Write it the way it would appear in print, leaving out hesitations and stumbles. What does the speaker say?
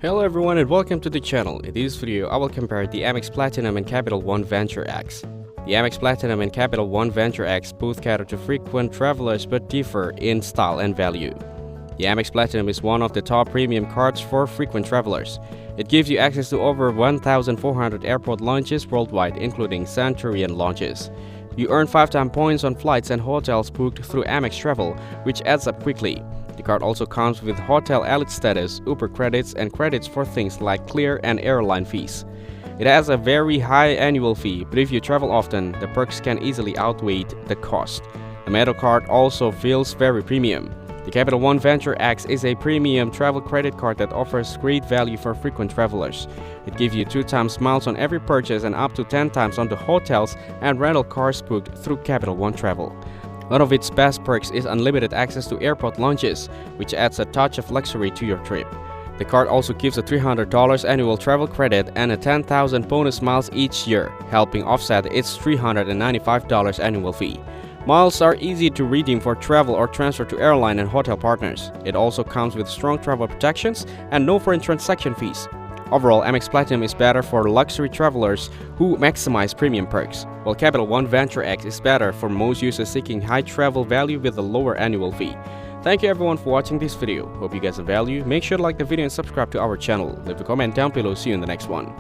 Hello everyone and welcome to the channel. In this video, I will compare the Amex Platinum and Capital One Venture X. The Amex Platinum and Capital One Venture X both cater to frequent travelers but differ in style and value. The Amex Platinum is one of the top premium cards for frequent travelers. It gives you access to over 1,400 airport lounges worldwide, including Centurion lounges. You earn 5-time points on flights and hotels booked through Amex Travel, which adds up quickly. The card also comes with Hotel Elite status, Uber credits, and credits for things like Clear and airline fees. It has a very high annual fee, but if you travel often, the perks can easily outweigh the cost. The metal card also feels very premium. The Capital One Venture X is a premium travel credit card that offers great value for frequent travelers. It gives you 2 times miles on every purchase and up to 10 times on the hotels and rental cars booked through Capital One Travel. One of its best perks is unlimited access to airport lounges, which adds a touch of luxury to your trip. The card also gives a $300 annual travel credit and a 10,000 bonus miles each year, helping offset its $395 annual fee. Miles are easy to redeem for travel or transfer to airline and hotel partners. It also comes with strong travel protections and no foreign transaction fees. Overall, Amex Platinum is better for luxury travelers who maximize premium perks, while Capital One Venture X is better for most users seeking high travel value with a lower annual fee. Thank you everyone for watching this video. Hope you guys have value. Make sure to like the video and subscribe to our channel. Leave a comment down below. See you in the next one.